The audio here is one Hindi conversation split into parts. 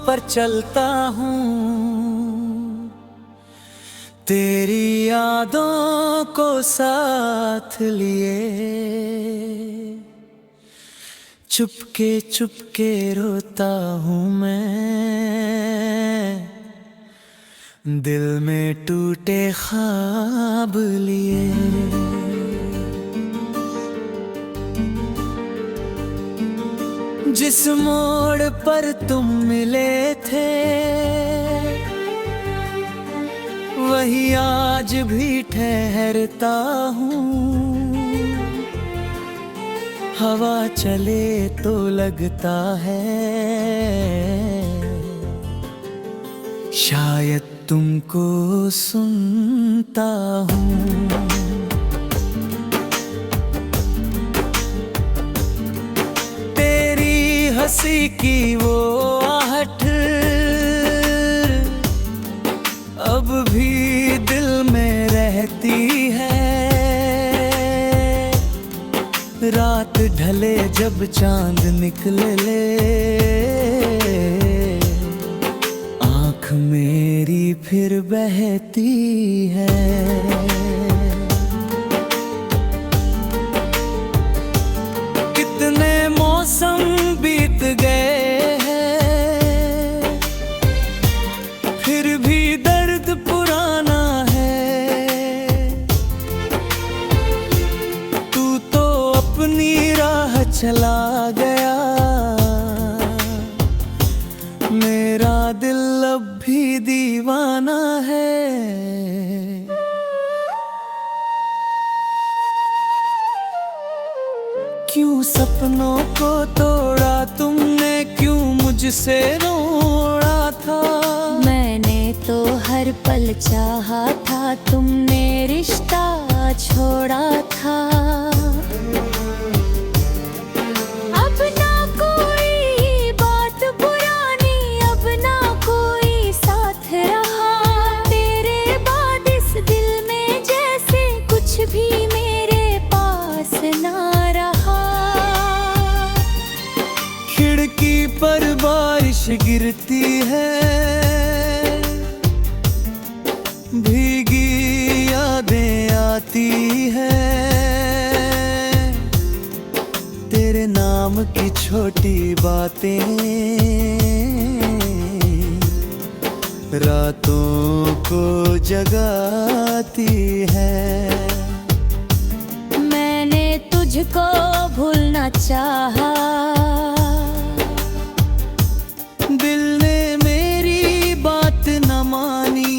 पर चलता हूँ, तेरी यादों को साथ लिए। चुपके चुपके रोता हूँ मैं, दिल में टूटे ख्वाब लिए। जिस मोड़ पर तुम मिले थे, वही आज भी ठहरता हूँ। हवा चले तो लगता है शायद तुमको सुनता हूँ। तेरी हंसी की वो आहट अब भी दिल में रहती है। रात ढले जब चांद निकले, आँख मेरी फिर बहती है। कितने मौसम बीत गए हैं, फिर भी दर्द पुराना है। तू तो अपनी राह चला गया, मेरा दिल अब भी दीवाना है। क्यों सपनों को तोड़ा तुमने, क्यों मुझसे रोड़ा था। मैंने तो हर पल चाहा था, तुमने रिश्ता छोड़ा था। अब ना कोई बात पुरानी, अब ना कोई साथ रहा। तेरे बाद इस दिल में जैसे कुछ भी मेरे पास ना रहा। खिड़की पर बारिश गिरती है, भीगी यादें आती है। तेरे नाम की छोटी बातें रातों को जगाती है। मैंने तुझको भूलना चाहा, दिल ने मेरी बात न मानी।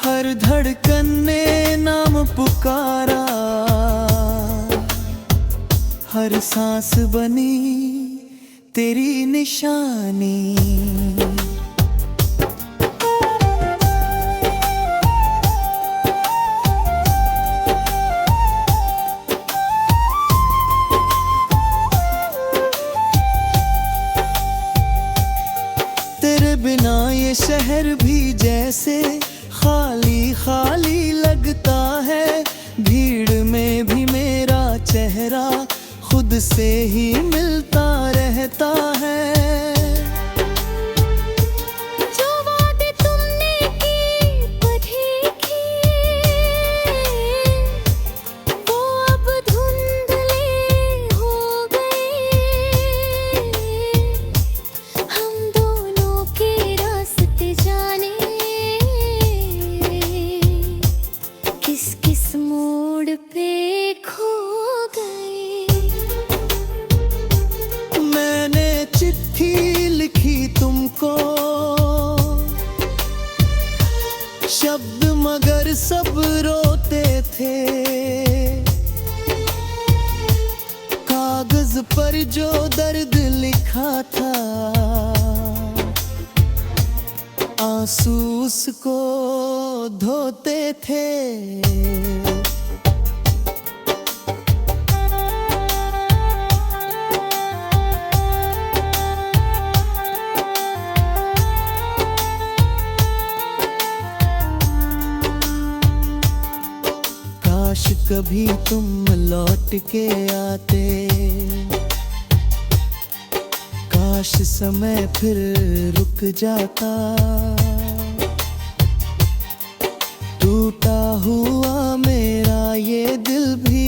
हर धड़कन ने नाम पुकारा, हर सांस बनी तेरी निशानी। तेरे बिना ये शहर भी जैसे खाली खाली लगता है। भीड़ में भी मेरा चेहरा खुद से ही मिलता रहता है। जो वादे तुमने की वो अब धुंधले हो गए। हम दोनों के रास्ते जाने किस किस मोड़ पे खो गए। मैंने चिट्ठी लिखी तुमको, शब्द मगर सब रोते थे। कागज पर जो दर्द लिखा था, आंसू उसको धोते थे। काश कभी तुम लौट के आते, काश समय फिर रुक जाता, टूटा हुआ मेरा ये दिल भी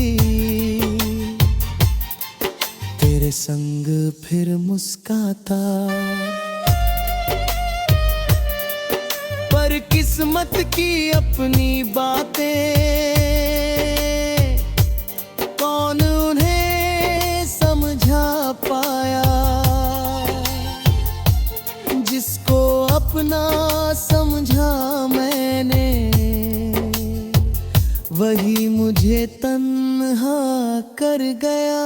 तेरे संग फिर मुस्काता। पर किस्मत की अपनी बातें, कौन उन्हें समझा पाया। जिसको अपना समझा मैंने, वही मुझे तन्हा कर गया।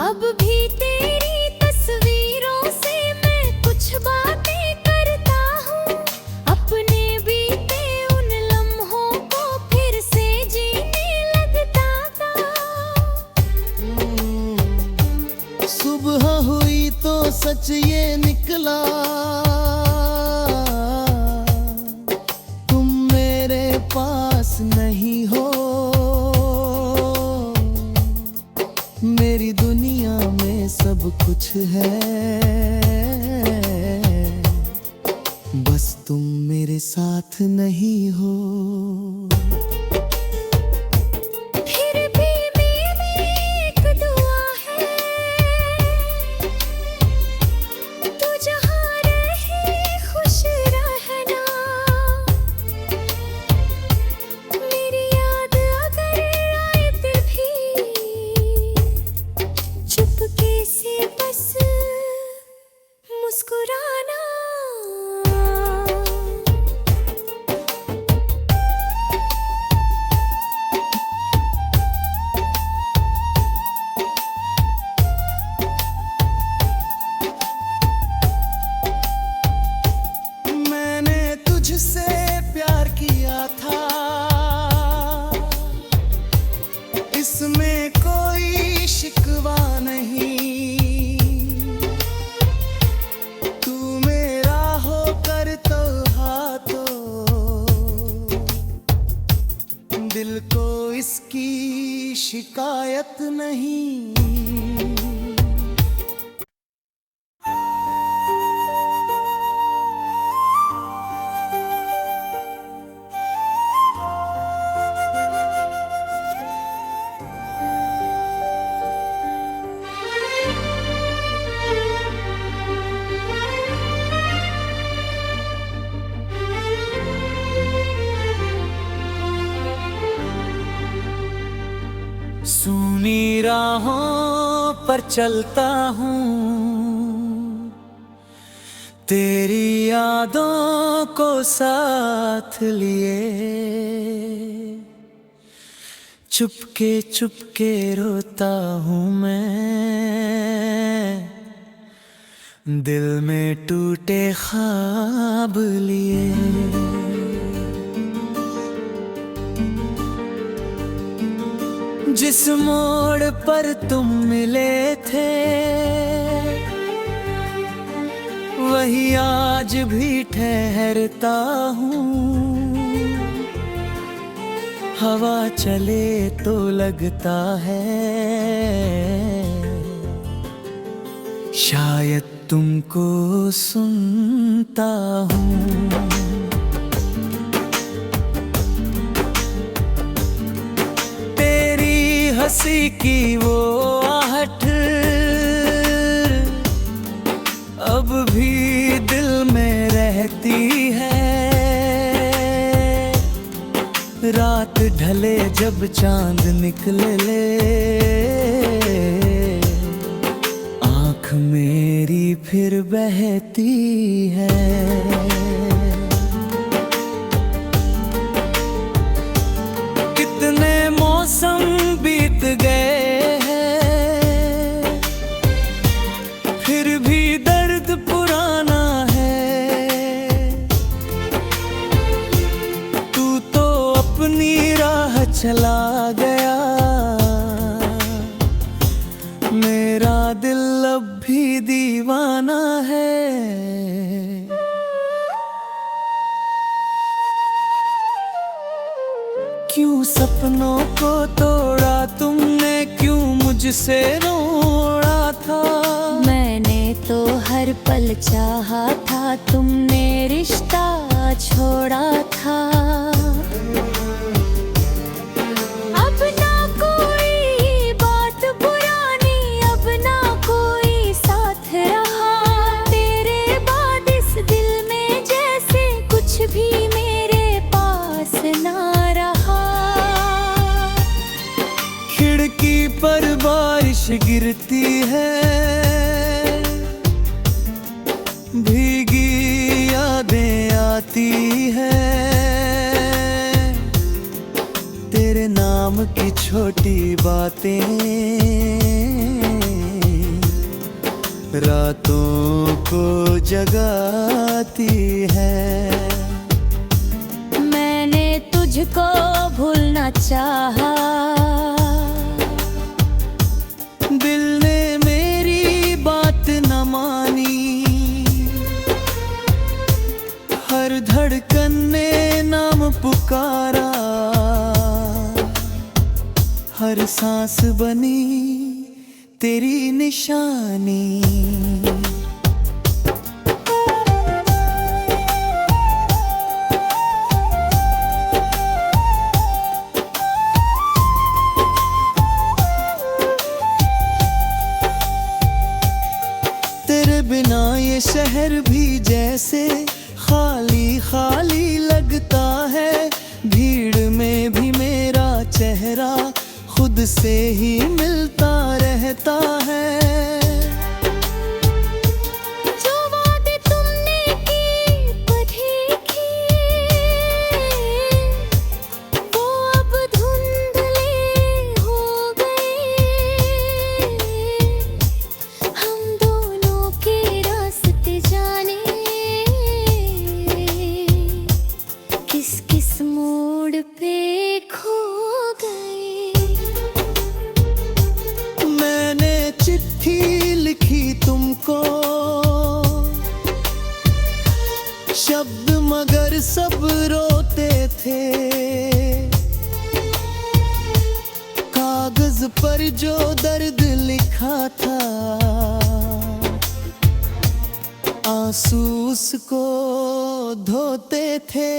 अब भी तेरी तस्वीरों से मैं कुछ बातें करता हूँ, अपने बीते उन लम्हों को फिर से जीने लगता था। सुबह हुई तो सच ये निकला, तुम मेरे पास नहीं हो। मेरी दुनिया में सब कुछ है, बस तुम मेरे साथ नहीं हो। फिर भी मेरी एक दुआ है, तू जहाँ रहे खुश रहना। मेरी याद अगर आए फिर भी, चुपके से बस मुस्कुराना। मैंने तुझसे प्यार किया था, इसमें कोई शिकवा नहीं। तू मेरा होकर तो हाथों, दिल को इसकी शिकायत नहीं। सूनी राहों पर चलता हूँ, तेरी यादों को साथ लिए। चुपके चुपके रोता हूँ मैं, दिल में टूटे ख्वाब लिए। जिस मोड़ पर तुम मिले थे, वही आज भी ठहरता हूँ। हवा चले तो लगता है, शायद तुमको सुनता हूँ। हंसी की वो आहट अब भी दिल में रहती है। रात ढले जब चांद निकले, आँख मेरी फिर बहती है। कितने मौसम बीत गए हैं, फिर भी दर्द पुराना है। तू तो अपनी राह चला गया, मेरा दिल अब भी दीवाना है। क्यों सपनों को तोड़ा तुमने, क्यों मुझे मुझसे रोड़ा था। मैंने तो हर पल चाहा था, तुमने रिश्ता छोड़ा था। अब ना कोई बात पुरानी, अब ना कोई साथ रहा। तेरे बाद इस दिल में जैसे कुछ भी मेरे पास ना रहा। खिड़की पर बारिश गिरती है, भीगी यादें आती है। तेरे नाम की छोटी बातें रातों को जगाती है। मैंने तुझको भूलना चाहा, दिल ने मेरी बात न मानी। हर धड़कन ने नाम पुकारा, हर सांस बनी तेरी निशानी। तेरे बिना ये शहर भी जैसे खाली खाली लगता है। भीड़ में भी मेरा चेहरा खुद से ही मिलता रहता है। जो वादे तुमने की बधे किए, वो अब धुंधले हो गए। हम दोनों के रास्ते जाने किस किस मोड़ पे खो गए। मैंने चिट्ठी लिखी तुमको, शब्द मगर सब रोते थे। कागज पर जो दर्द लिखा था, आंसू उसको धोते थे।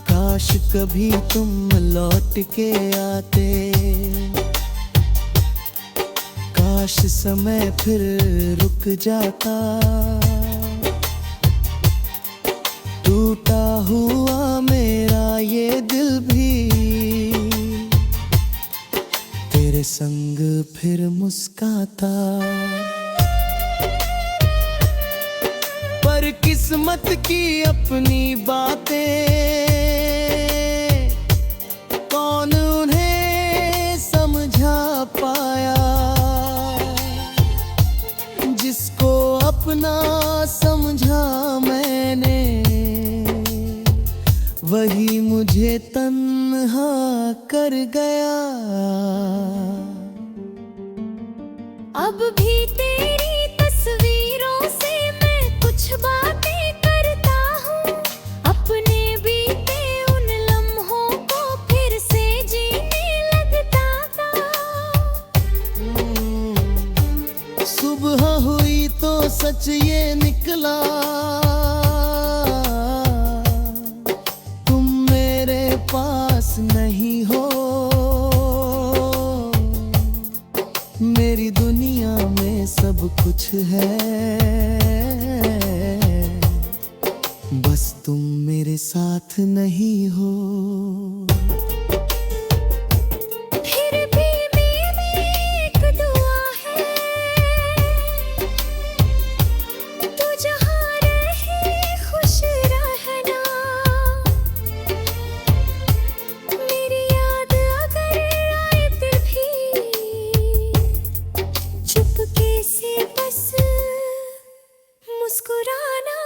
काश कभी तुम लौट के आते, काश समय फिर रुक जाता। टूटा हुआ मेरा ये दिल भी तेरे संग फिर मुस्काता। पर किस्मत की अपनी बातें, कौन उन्हें समझा पाया। जिसको अपना समझा मैंने, वही मुझे तन्हा कर गया। अब भी तेरी तस्वीरों से मैं कुछ बातें करता हूँ। अपने बीते उन लम्हों को फिर से जीने लगता था। सुबह हुई तो सच ये निकला, तुम मेरे पास नहीं हो। मेरी दुनिया में सब कुछ है, बस तुम मेरे साथ नहीं हो। फिर भी मेरी एक दुआ है, तू जहाँ रहे खुश रहना। मेरी याद अगर आए फिर भी, चुपके से बस मुस्कुराना।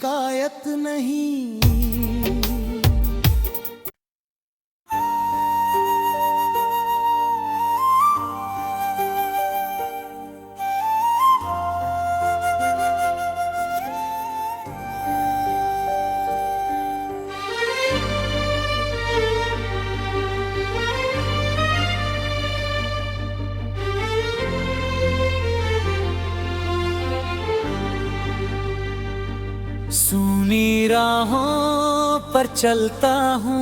शिकायत नहीं। सूनी राहों पर चलता हूँ,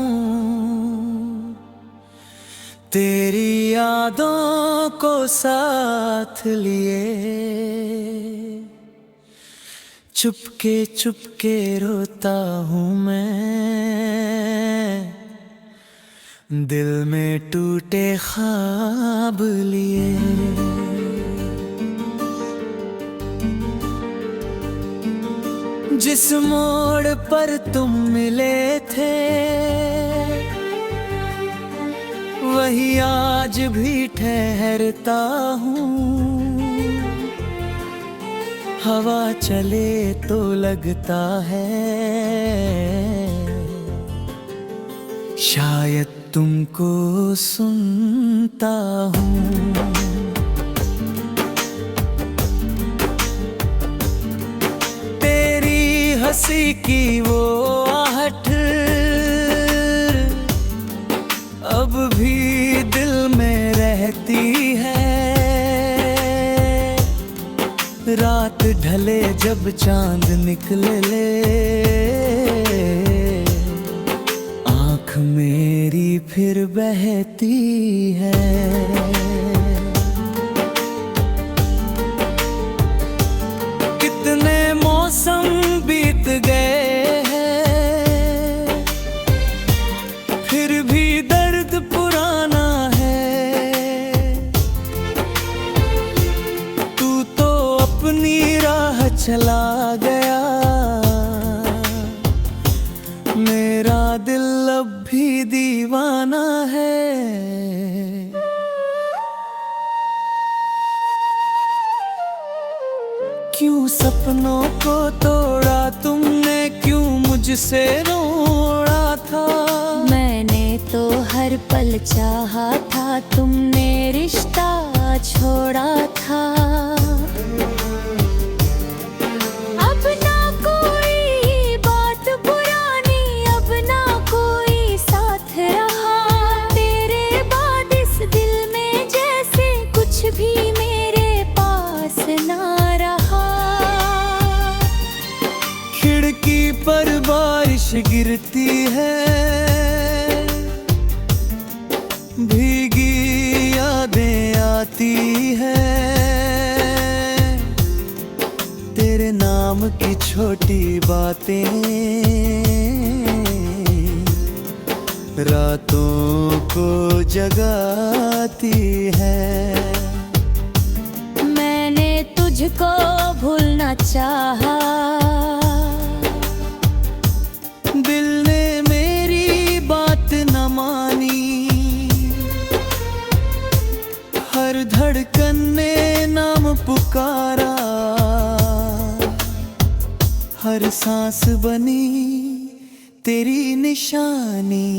तेरी यादों को साथ लिए। चुपके चुपके रोता हूँ मैं, दिल में टूटे ख्वाब लिए। जिस मोड़ पर तुम मिले थे, वही आज भी ठहरता हूँ। हवा चले तो लगता है शायद तुमको सुनता हूँ। हंसी की वो आहट अब भी दिल में रहती है। रात ढले जब चांद निकले, आँख मेरी फिर बहती है। कितने मौसम बीत गए हैं, फिर भी दर्द पुराना है। तू तो अपनी राह चला गया, मेरा दिल अब भी दीवाना है। क्यों सपनों को तोड़ा तुमने, क्यों मुझसे रोड़ा था। मैंने तो हर पल चाहा था, तुमने रिश्ता छोड़ा था। अब ना कोई बात पुरानी, अब ना कोई साथ रहा। तेरे बाद इस दिल में जैसे कुछ भी मेरे पास ना रहा। खिड़की पर बारिश गिरती है, भीगी यादें आती है। तेरे नाम की छोटी बातें रातों को जगाती है। मैंने तुझको भूलना चाहा, दिल ने मेरी बात न मानी। हर धड़कन ने नाम पुकारा, हर सांस बनी तेरी निशानी।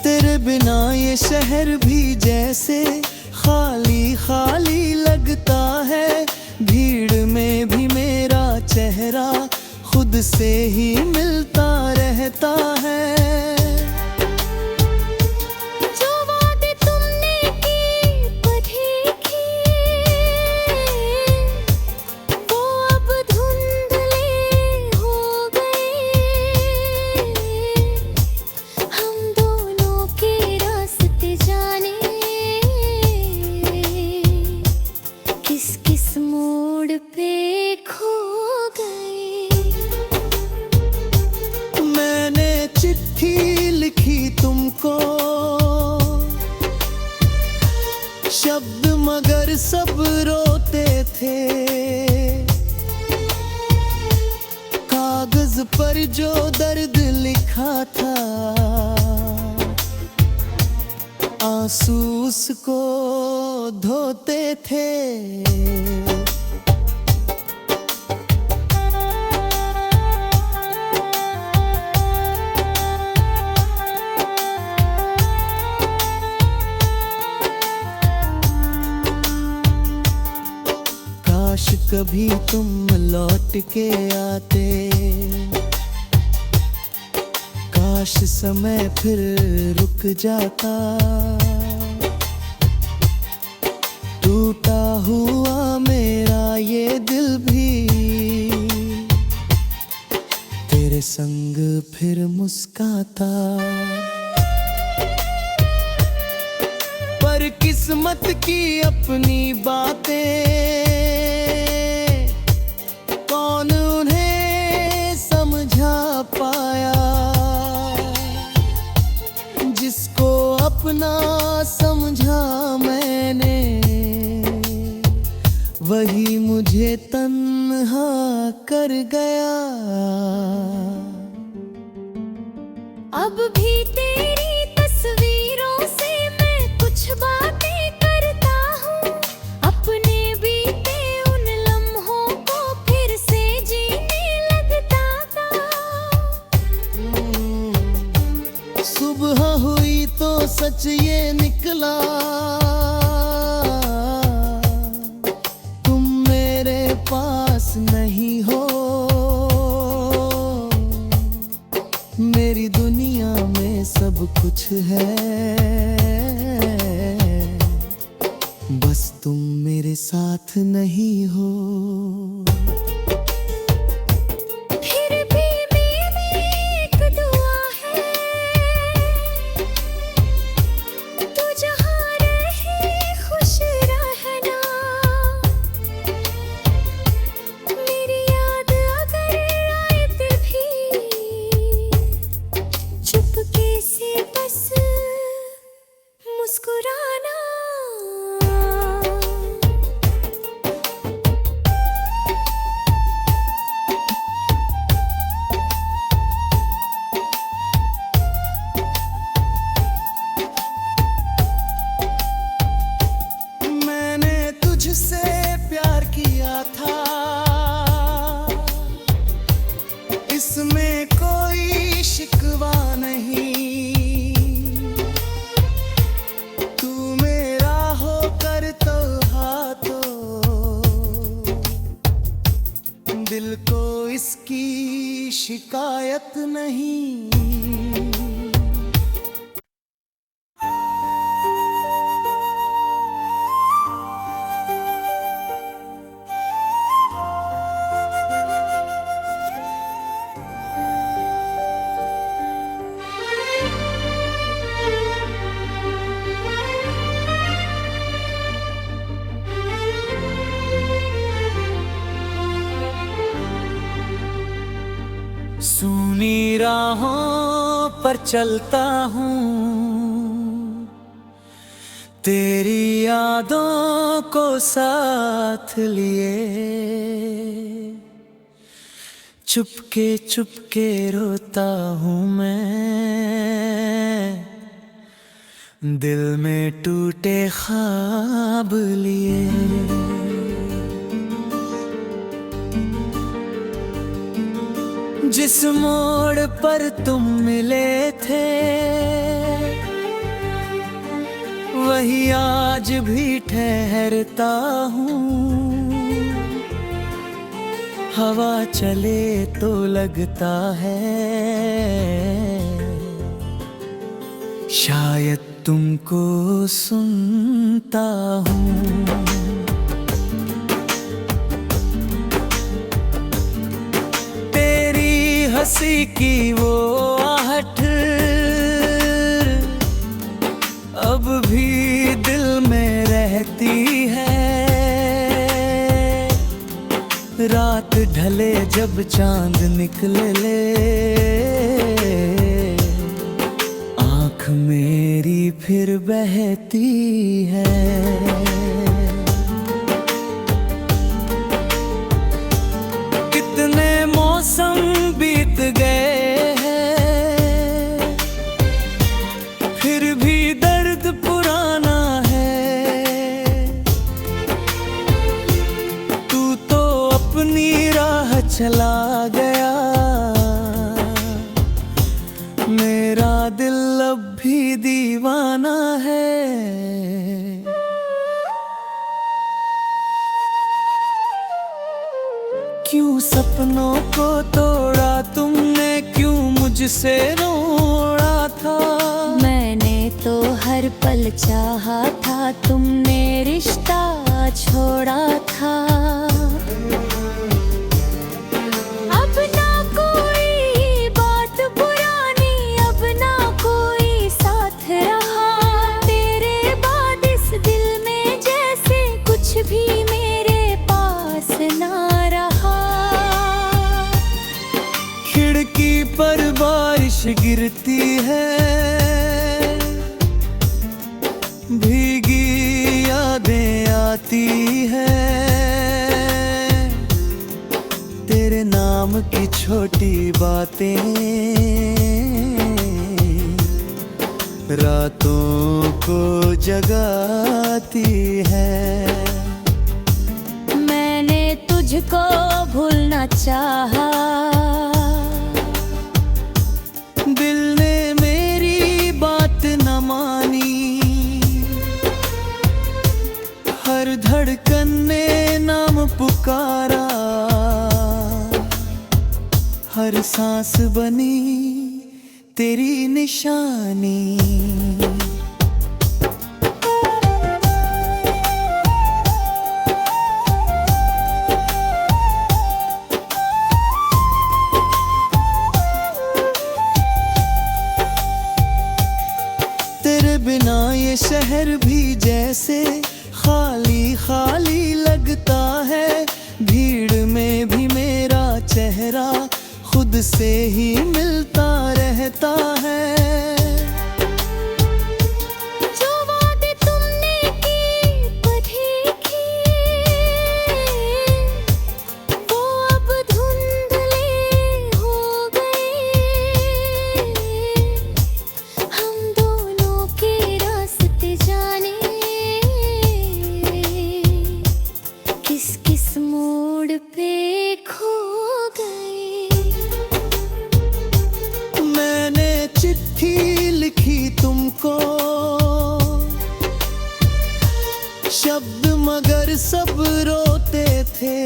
तेरे बिना ये शहर भी जैसे खाली खाली लगता है। भीड़ में भी मेरा चेहरा खुद से ही मिलता रहता है। जो वादे तुमने की बधी की, वो अब धुंधले हो गए। हम दोनों के रास्ते जाने किस किस मोड़ पे खो गए। मैंने चिट्ठी लिखी तुमको, शब्द मगर सब रोते थे। कागज पर जो दर्द लिखा था, आंसू उसको धोते थे। काश कभी तुम लौट के आते, काश समय फिर रुक जाता। टूटा हुआ मेरा ये दिल भी तेरे संग फिर मुस्काता। पर किस्मत की अपनी बातें, कौन उन्हें समझा पाया। जिसको अपना समझा मैंने, वही मुझे तन्हा कर गया। अब भी तेरी तस्वीरों से मैं कुछ बातें करता हूँ। अपने बीते उन लम्हों को फिर से जीने लगता था। सुबह हुई तो सच ये निकला, तुम मेरे पास नहीं हो। मेरी दुनिया में सब कुछ है, बस तुम मेरे साथ नहीं हो। फिर भी मेरी एक दुआ है, तू जहाँ रहे खुश रहना। मेरी याद अगर आए फिर भी, चुपके से बस मुस्कुराना। मैंने तुझसे प्यार किया था, इसमें कोई शिकवा नहीं। तू मेरा होकर तो हाथों, दिल को इसकी शिकायत नहीं। सूनी राहों पर चलता हूँ, तेरी यादों को साथ लिए। चुपके चुपके रोता हूँ मैं, दिल में टूटे ख्वाब लिए। जिस मोड़ पर तुम मिले थे, वही आज भी ठहरता हूँ। हवा चले तो लगता है, शायद तुमको सुनता हूँ। हंसी की वो आहट अब भी दिल में रहती है। रात ढले जब चांद निकले, आँख मेरी फिर बहती है। कितने मौसम बीत अब भी दीवाना है। क्यों सपनों को तोड़ा तुमने, क्यों मुझसे रोड़ा था। मैंने तो हर पल चाहा था, तुमने रिश्ता छोड़ा था। अब ना कोई बात पुरानी, अब ना कोई साथ रहा। तेरे बाद इस दिल में जैसे कुछ भी मेरे पास ना रहा। खिड़की पर बारिश गिरती है, भीगी यादें आती है। तेरे नाम की छोटी बातें रातों को जगाती है। मैंने तुझको भूलना चाहा, दिल ने मेरी बात न मानी। हर धड़कन ने नाम पुकारा, हर सांस बनी तेरी निशानी। तेरे बिना ये शहर भी जैसे खाली खाली लगता है। भीड़ में भी मेरा चेहरा खुद से ही मिलता रहता है। जो वादे तुमने की बधी किए, वो अब धुंधले हो गए। हम दोनों के रास्ते जाने किस किस मोड़ पे खो गए। मैंने चिट्ठी लिखी तुमको, शब्द मगर सब रोते थे।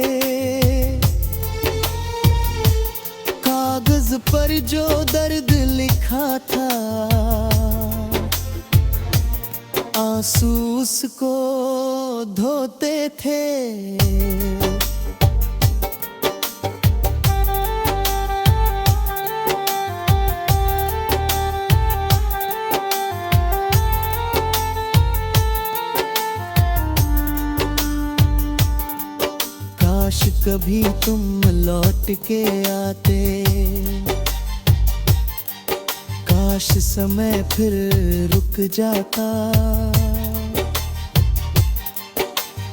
कागज पर जो दर्द लिखा था, आंसू उसको धोते थे। काश कभी तुम लौट के आते, काश समय फिर रुक जाता।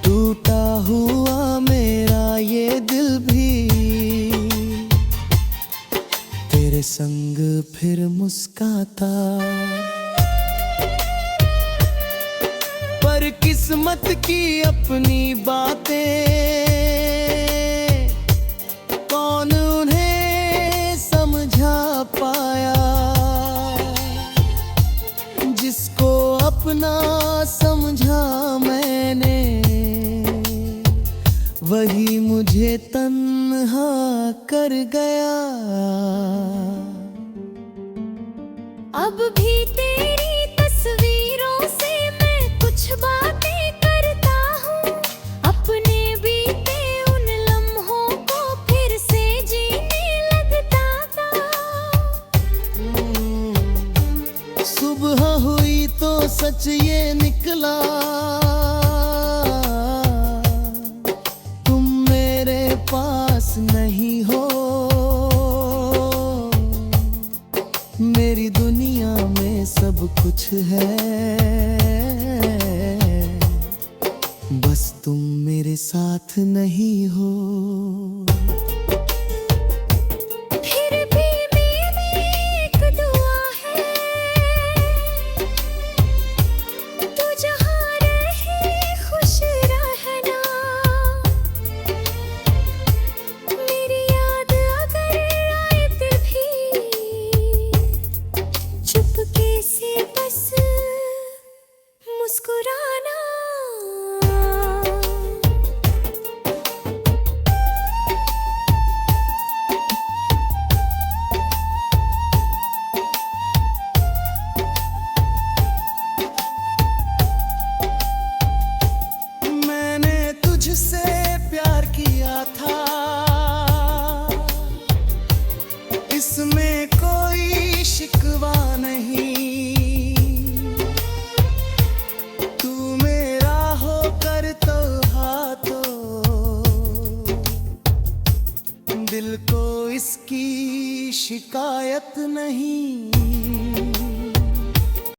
टूटा हुआ मेरा ये दिल भी तेरे संग फिर मुस्काता। पर किस्मत की अपनी बातें, कौन उन्हें समझा पाया। जिसको अपना समझा मैंने, वही मुझे तन्हा कर गया। अब भी तेरी तस्वीरों से मैं कुछ बातें करता हूँ। अपने बीते उन लम्हों को फिर से जीने लगता था। सुबह हुई तो सच ये निकला, तुम मेरे पास नहीं हो। मेरी दुनिया में सब कुछ है, बस तुम मेरे साथ नहीं हो। फिर भी मेरी एक दुआ है, तू जहाँ रहे खुश रहना। मेरी याद अगर आए फिर भी चुपके से शिकायत नहीं